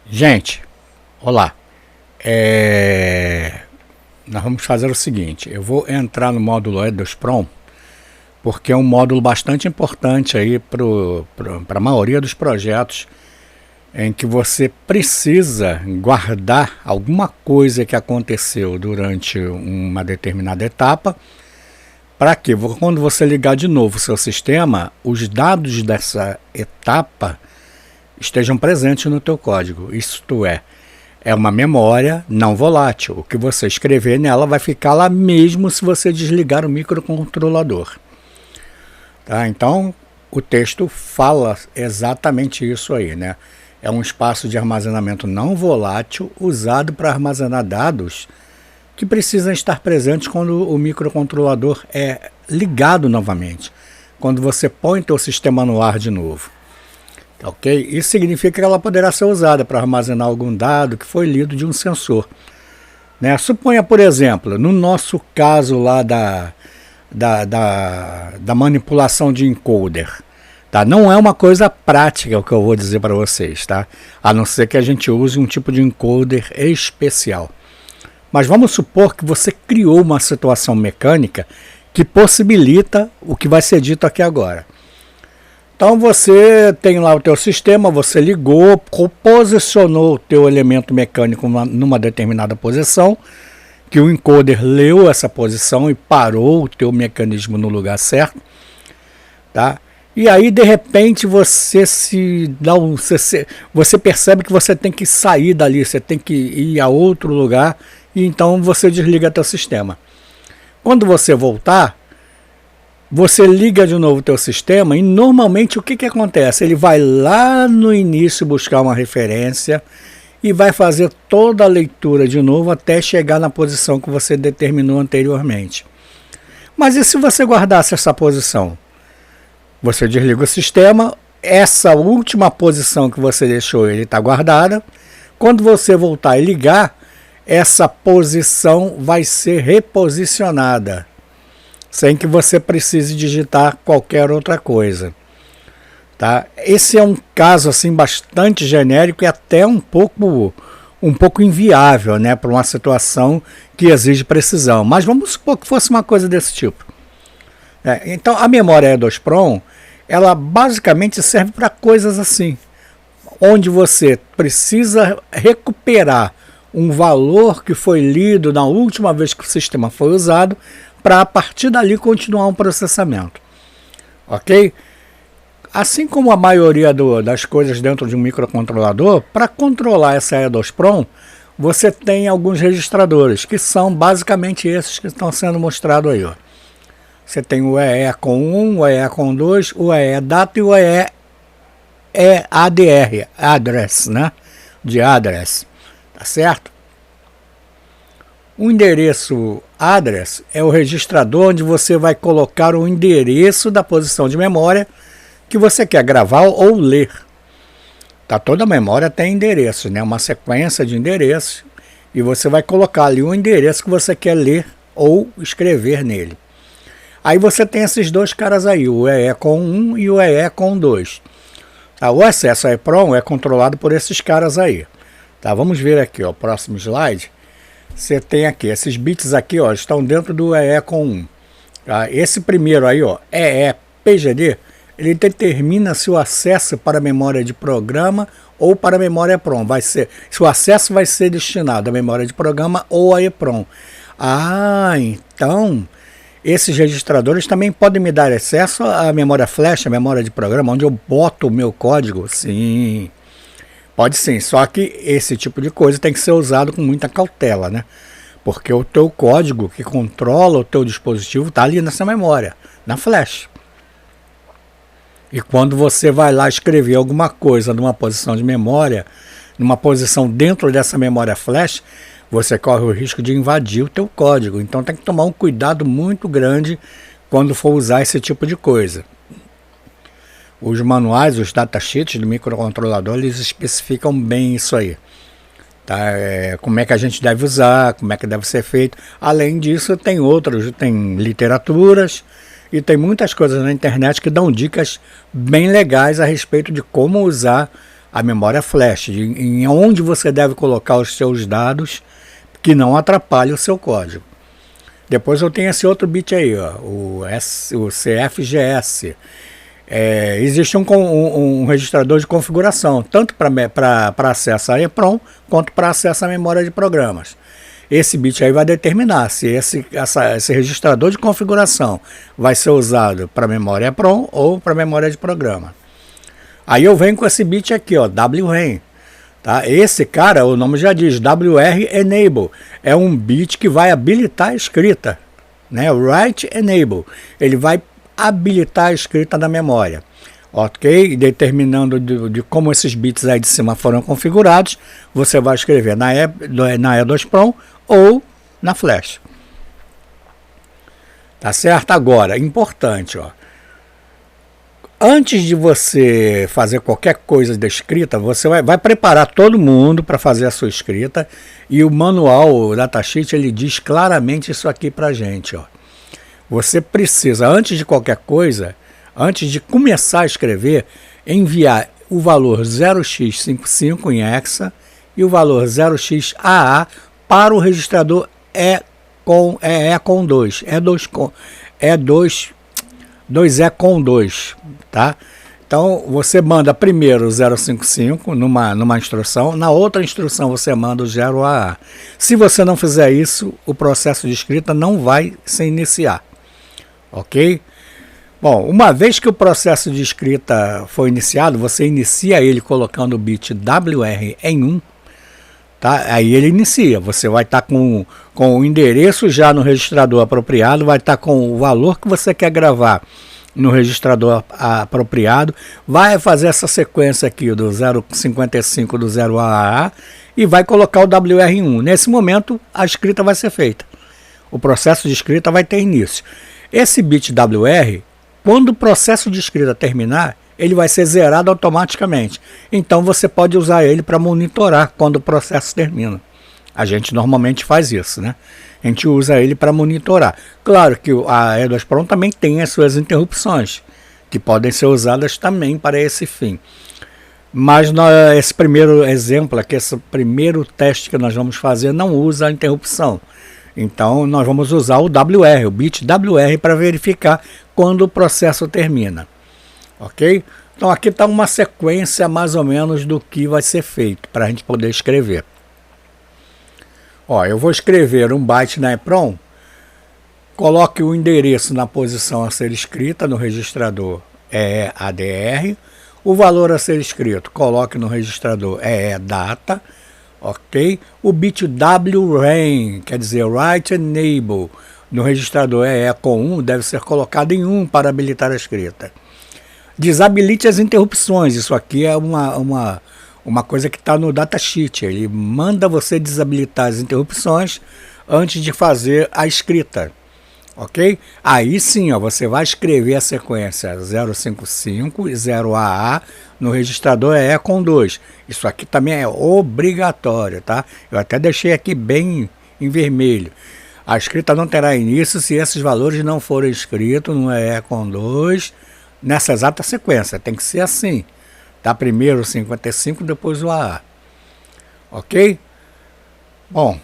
Gente, olá. Nós vamos fazer o seguinte: eu vou entrar no módulo E2Prom, porque é um módulo bastante importante aí para a maioria dos projetos em que você precisa guardar alguma coisa que aconteceu durante uma determinada etapa, para que quando você ligar de novo o seu sistema, os dados dessa etapa estejam presentes no teu código. Isto é uma memória não volátil. O que você escrever nela vai ficar lá mesmo se você desligar o microcontrolador. Tá? Então, o texto fala exatamente isso aí, né? É um espaço de armazenamento não volátil usado para armazenar dados que precisam estar presentes quando o microcontrolador é ligado novamente, quando você põe o teu sistema no ar de novo. Ok? Isso significa que ela poderá ser usada para armazenar algum dado que foi lido de um sensor. Né? Suponha, por exemplo, no nosso caso lá da manipulação de encoder. Tá? Não é uma coisa prática o que eu vou dizer para vocês, tá? A não ser que a gente use um tipo de encoder especial. Mas vamos supor que você criou uma situação mecânica que possibilita o que vai ser dito aqui agora. Então você tem lá o teu sistema, você ligou, posicionou o teu elemento mecânico numa determinada posição, que o encoder leu essa posição e parou o teu mecanismo no lugar certo, tá? E aí de repente você percebe que você tem que sair dali, você tem que ir a outro lugar, e então você desliga teu sistema. Quando você voltar, você liga de novo o teu sistema e normalmente o que acontece? Ele vai lá no início buscar uma referência e vai fazer toda a leitura de novo até chegar na posição que você determinou anteriormente. Mas e se você guardasse essa posição? Você desliga o sistema, essa última posição que você deixou ele está guardada. Quando você voltar e ligar, essa posição vai ser reposicionada, sem que você precise digitar qualquer outra coisa. Tá? Esse é um caso assim bastante genérico e até um pouco inviável, né, para uma situação que exige precisão. Mas vamos supor que fosse uma coisa desse tipo. Então a memória E2Prom, ela basicamente serve para coisas assim, onde você precisa recuperar um valor que foi lido na última vez que o sistema foi usado, para a partir dali continuar um processamento. Ok? Assim como a maioria das coisas dentro de um microcontrolador, para controlar essa E2Prom, você tem alguns registradores, que são basicamente esses que estão sendo mostrados aí. Ó. Você tem o EE com 1, o EE com 2, o EE data e o EE ADR, address, né? De address, tá certo? O endereço address é o registrador onde você vai colocar o endereço da posição de memória que você quer gravar ou ler. Tá? Toda memória tem endereço, né? Uma sequência de endereços, e você vai colocar ali o endereço que você quer ler ou escrever nele. Aí você tem esses dois caras aí, o EE com 1 e o EE com 2. Tá? O acesso a EEPROM é controlado por esses caras aí. Tá? Vamos ver aqui, ó, próximo slide. Você tem aqui, esses bits aqui, ó, estão dentro do EE com 1. Tá? Esse primeiro aí, ó, EEPGD, ele determina se o acesso para a memória de programa ou para a memória EEPROM. Se o acesso vai ser destinado à memória de programa ou a EEPROM. Ah, então esses registradores também podem me dar acesso à memória flash, à memória de programa, onde eu boto o meu código? Sim, pode sim, só que esse tipo de coisa tem que ser usado com muita cautela, né? Porque o teu código que controla o teu dispositivo está ali nessa memória, na flash. E quando você vai lá escrever alguma coisa numa posição de memória, numa posição dentro dessa memória flash, você corre o risco de invadir o teu código. Então tem que tomar um cuidado muito grande quando for usar esse tipo de coisa. Os manuais, os datasheets do microcontrolador, eles especificam bem isso aí. Tá? Como é que a gente deve usar, como é que deve ser feito. Além disso, tem literaturas e tem muitas coisas na internet que dão dicas bem legais a respeito de como usar a memória flash, em onde você deve colocar os seus dados que não atrapalhe o seu código. Depois eu tenho esse outro bit aí, ó, o CFGS. Existe um registrador de configuração, tanto para acesso a EEPROM, quanto para acesso à memória de programas. Esse bit aí vai determinar se esse registrador de configuração vai ser usado para memória EEPROM ou para memória de programa. Aí eu venho com esse bit aqui, ó, WREN. Tá? Esse cara, o nome já diz, WR Enable. É um bit que vai habilitar a escrita, né? Write Enable. Ele vai habilitar a escrita na memória. Ok? Determinando de como esses bits aí de cima foram configurados, você vai escrever na E2PROM ou na flash. Tá certo? Agora, importante, ó. Antes de você fazer qualquer coisa da escrita, você vai preparar todo mundo para fazer a sua escrita, e o manual, o datasheet, ele diz claramente isso aqui para a gente. Ó. Você precisa, antes de qualquer coisa, antes de começar a escrever, enviar o valor 0x55 em hexa e o valor 0xAA para o registrador EECOM2, E2E com2, tá? Então você manda primeiro o 055 numa instrução, na outra instrução você manda o 0AA. Se você não fizer isso, o processo de escrita não vai se iniciar, ok? Bom, uma vez que o processo de escrita foi iniciado, você inicia ele colocando o bit WR em 1, tá? Aí ele inicia, você vai estar com o endereço já no registrador apropriado, vai estar com o valor que você quer gravar no registrador apropriado, vai fazer essa sequência aqui do 055 do 0AA e vai colocar o WR1. Nesse momento, a escrita vai ser feita. O processo de escrita vai ter início. Esse bit WR, quando o processo de escrita terminar, ele vai ser zerado automaticamente. Então você pode usar ele para monitorar quando o processo termina. A gente normalmente faz isso, né? A gente usa ele para monitorar. Claro que a E2PROM também tem as suas interrupções, que podem ser usadas também para esse fim. Mas esse primeiro exemplo aqui, esse primeiro teste que nós vamos fazer, não usa a interrupção. Então nós vamos usar o WR, o bit WR, para verificar quando o processo termina. Ok? Então aqui está uma sequência mais ou menos do que vai ser feito para a gente poder escrever. Ó, eu vou escrever um byte na EEPROM, coloque o endereço na posição a ser escrita no registrador EEADR, o valor a ser escrito coloque no registrador EEDATA, ok? O bit WREN, quer dizer Write Enable, no registrador EECOM1 deve ser colocado em 1 para habilitar a escrita. Desabilite as interrupções, isso aqui é uma coisa que está no datasheet, ele manda você desabilitar as interrupções antes de fazer a escrita, ok? Aí sim, ó, você vai escrever a sequência 055 e 0AA no registrador EECOM2. Isso aqui também é obrigatório, tá? Eu até deixei aqui bem em vermelho. A escrita não terá início se esses valores não forem escritos no EECOM2 nessa exata sequência, tem que ser assim. Tá? Primeiro o 55, depois o AA. Ok? Bom,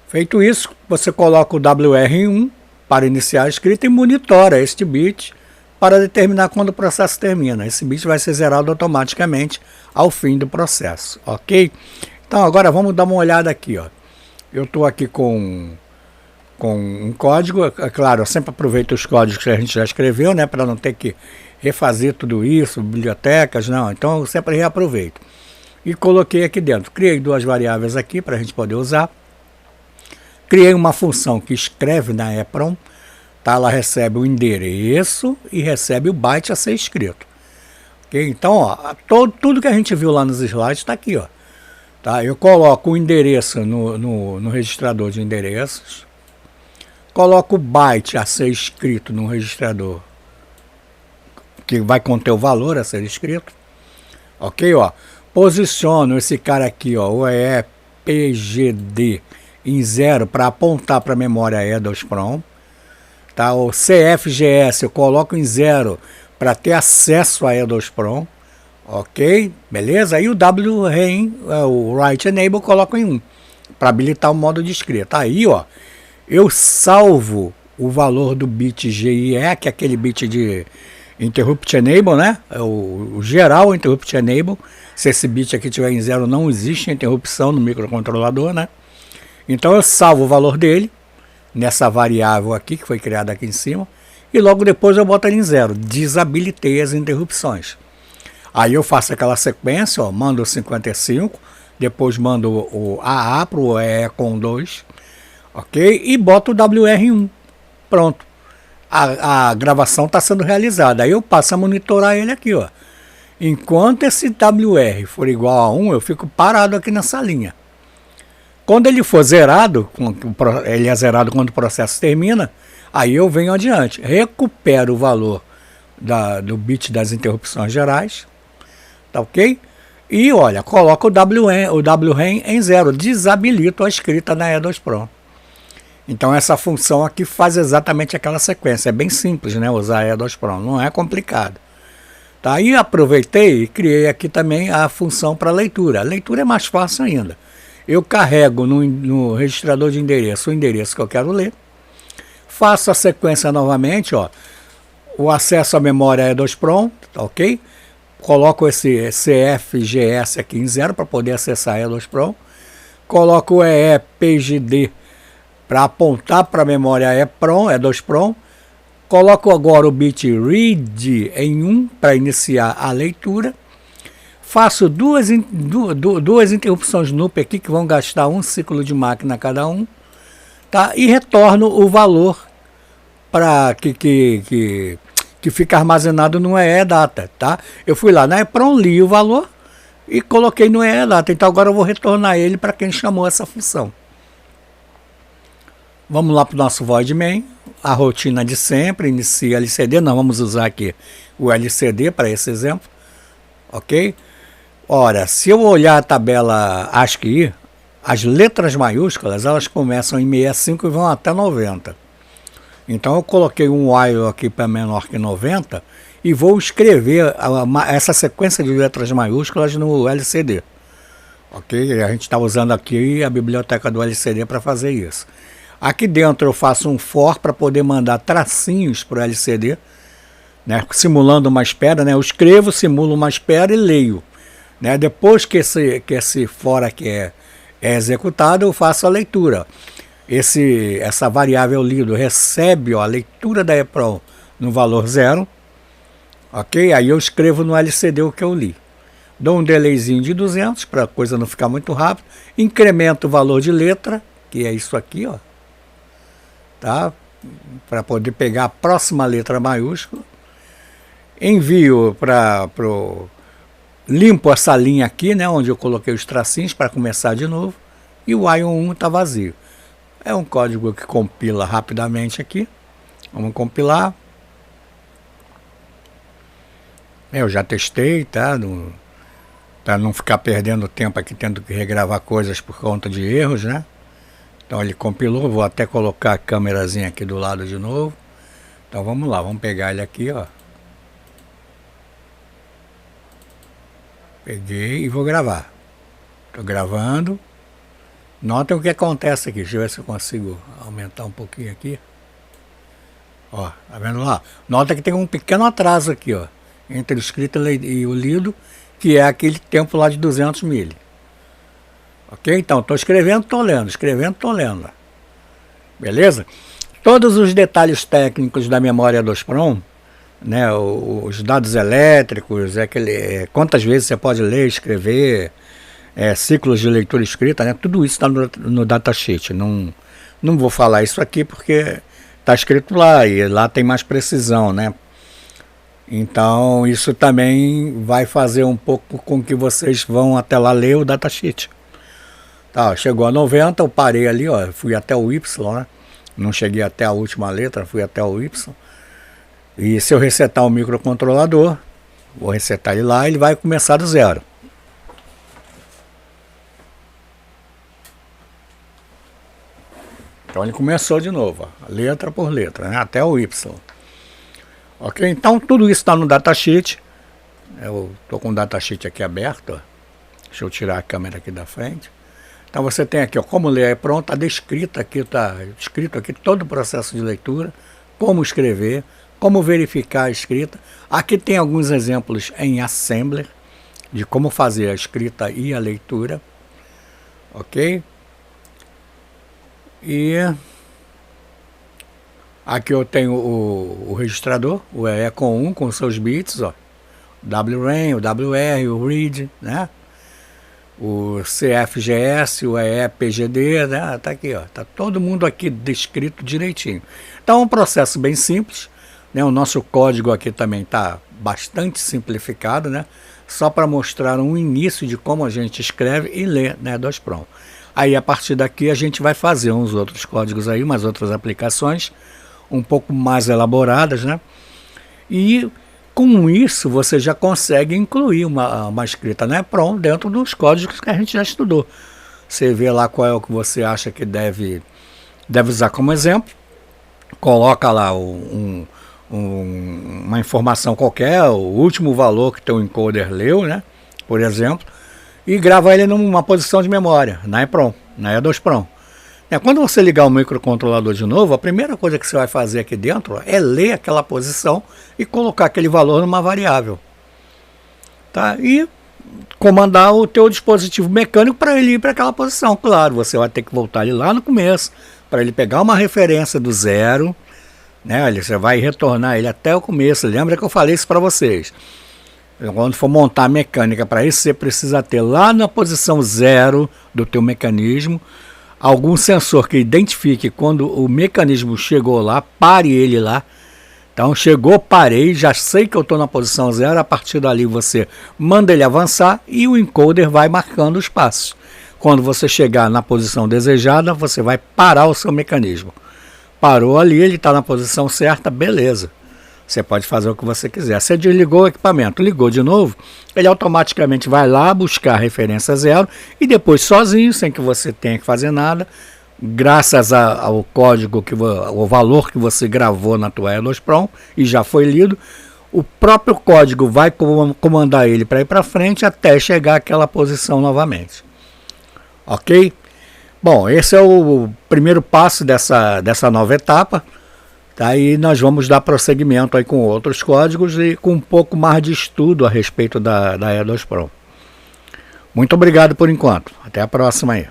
feito isso, você coloca o WR em 1 para iniciar a escrita e monitora este bit para determinar quando o processo termina. Esse bit vai ser zerado automaticamente ao fim do processo. Ok? Então agora vamos dar uma olhada aqui. Ó. Eu estou aqui com um código. É claro, eu sempre aproveito os códigos que a gente já escreveu, né, para não ter que refazer tudo isso, bibliotecas, não. Então eu sempre reaproveito. E coloquei aqui dentro. Criei duas variáveis aqui para a gente poder usar. Criei uma função que escreve na EEPROM. Tá? Ela recebe o endereço e recebe o byte a ser escrito. Okay? Então, ó, tudo que a gente viu lá nos slides está aqui. Ó. Tá? Eu coloco o endereço no registrador de endereços. Coloco o byte a ser escrito no registrador que vai conter o valor a ser escrito. Ok? Ó. Posiciono esse cara aqui, ó, o EPGD em 0 para apontar para a memória E2PROM. Tá? O CFGS eu coloco em 0 para ter acesso a E2PROM. Ok, beleza? Aí o WREN, o Write Enable, eu coloco em 1 para habilitar o modo de escrita. Aí, ó, eu salvo o valor do bit GIE, que é aquele bit de Interrupt Enable, né? É o geral Interrupt Enable. Se esse bit aqui tiver em 0, não existe interrupção no microcontrolador, né? Então eu salvo o valor dele nessa variável aqui, que foi criada aqui em cima, e logo depois eu boto ele em 0. Desabilitei as interrupções. Aí eu faço aquela sequência, ó, mando o 55, depois mando o AA para o EE com 2, ok? E boto o WR1. Pronto. A gravação está sendo realizada. Aí eu passo a monitorar ele aqui, ó. Enquanto esse WR for igual a 1, eu fico parado aqui nessa linha. Quando ele for zerado, ele é zerado quando o processo termina, aí eu venho adiante, recupero o valor do bit das interrupções gerais, tá ok? E olha, coloco o WREN em 0, desabilito a escrita na E2 Pro. Então essa função aqui faz exatamente aquela sequência, é bem simples, né, usar a E2 Pro, não é complicado. Tá? Aí aproveitei e criei aqui também a função para leitura. A leitura é mais fácil ainda. Eu carrego no registrador de endereço o endereço que eu quero ler, faço a sequência novamente, ó, o acesso à memória E2 Pro, tá ok? Coloco esse CFGS aqui em 0 para poder acessar a E2 Pro, coloco o EEPGD para apontar para a memória E2 Pro, coloco agora o bit read em 1 para iniciar a leitura. Faço duas interrupções NUP aqui que vão gastar um ciclo de máquina cada um, tá? E retorno o valor para que fica armazenado no EE-Data, tá? Eu fui lá na EPROM, li o valor e coloquei no EE-Data. Então agora eu vou retornar ele para quem chamou essa função. Vamos lá para o nosso void main, a rotina de sempre, inicia LCD, nós vamos usar aqui o LCD para esse exemplo, ok? Ora, se eu olhar a tabela ASCII, as letras maiúsculas, elas começam em 65 e vão até 90. Então eu coloquei um while aqui para menor que 90 e vou escrever essa sequência de letras maiúsculas no LCD. Ok? A gente está usando aqui a biblioteca do LCD para fazer isso. Aqui dentro eu faço um for para poder mandar tracinhos para o LCD, né? Simulando uma espera, né? Eu escrevo, simulo uma espera e leio. Né? Depois que esse for aqui é executado, eu faço a leitura. Essa variável lido recebe, ó, a leitura da EPROM no valor 0, ok? Aí eu escrevo no LCD o que eu li. Dou um delayzinho de 200 para a coisa não ficar muito rápido. Incremento o valor de letra, que é isso aqui, ó, tá? Para poder pegar a próxima letra maiúscula. Envio limpo essa linha aqui, né, onde eu coloquei os tracinhos para começar de novo. E o while 1 está vazio. É um código que compila rapidamente aqui. Vamos compilar. Eu já testei, tá? Para não ficar perdendo tempo aqui tendo que regravar coisas por conta de erros, né? Então ele compilou. Vou até colocar a câmerazinha aqui do lado de novo. Então vamos lá, vamos pegar ele aqui, ó. Peguei e vou gravar. Estou gravando. Notem o que acontece aqui. Deixa eu ver se eu consigo aumentar um pouquinho aqui. Ó, tá vendo lá? Nota que tem um pequeno atraso aqui, ó, entre o escrito e o lido, que é aquele tempo lá de 200 mili. Ok? Então, estou escrevendo, estou lendo, escrevendo, estou lendo. Beleza? Todos os detalhes técnicos da memória dos PROM, né, os dados elétricos, quantas vezes você pode ler, escrever, ciclos de leitura e escrita, né, tudo isso está no datasheet. Não vou falar isso aqui porque está escrito lá e lá tem mais precisão, né? Então isso também vai fazer um pouco com que vocês vão até lá ler o datasheet. Tá, chegou a 90, eu parei ali, ó, fui até o Y, né? Não cheguei até a última letra, fui até o Y. E se eu resetar o microcontrolador, vou resetar ele lá, ele vai começar do 0. Então ele começou de novo, ó, letra por letra, né, até o Y. Ok? Então tudo isso está no datasheet. Eu estou com o datasheet aqui aberto, ó. Deixa eu tirar a câmera aqui da frente. Então você tem aqui, ó, como ler é pronto, está descrito aqui todo o processo de leitura, como escrever, como verificar a escrita. Aqui tem alguns exemplos em Assembler, de como fazer a escrita e a leitura, ok? E aqui eu tenho o registrador, o EE com seus bits, ó, WRAM, o WR, o READ, né? O CFGS, o EEPGD, né? Tá aqui, ó, tá todo mundo aqui descrito direitinho. Então é um processo bem simples, né? O nosso código aqui também tá bastante simplificado, né? Só para mostrar um início de como a gente escreve e lê, né, do ESPROM. Aí a partir daqui a gente vai fazer uns outros códigos aí, umas outras aplicações um pouco mais elaboradas, né? E com isso você já consegue incluir uma escrita, né, EPROM dentro dos códigos que a gente já estudou. Você vê lá qual é o que você acha que deve usar como exemplo, coloca lá uma informação qualquer, o último valor que teu encoder leu, né, por exemplo, e grava ele numa posição de memória, na EPROM, na E2PROM. Quando você ligar o microcontrolador de novo, a primeira coisa que você vai fazer aqui dentro é ler aquela posição e colocar aquele valor numa variável. Tá? E comandar o teu dispositivo mecânico para ele ir para aquela posição. Claro, você vai ter que voltar ele lá no começo, para ele pegar uma referência do zero, né? Você vai retornar ele até o começo. Lembra que eu falei isso para vocês? Quando for montar a mecânica para isso, você precisa ter lá na posição zero do teu mecanismo algum sensor que identifique quando o mecanismo chegou lá, pare ele lá. Então chegou, parei, já sei que eu estou na posição zero, a partir dali você manda ele avançar e o encoder vai marcando os passos. Quando você chegar na posição desejada, você vai parar o seu mecanismo. Parou ali, ele está na posição certa, beleza. Você pode fazer o que você quiser. Você desligou o equipamento, ligou de novo, ele automaticamente vai lá buscar a referência zero e depois sozinho, sem que você tenha que fazer nada, graças ao código, o valor que você gravou na tua E2PROM e já foi lido, o próprio código vai comandar ele para ir para frente até chegar àquela posição novamente. Ok? Bom, esse é o primeiro passo dessa nova etapa. Aí nós vamos dar prosseguimento aí com outros códigos e com um pouco mais de estudo a respeito da E2PROM. Muito obrigado por enquanto. Até a próxima aí.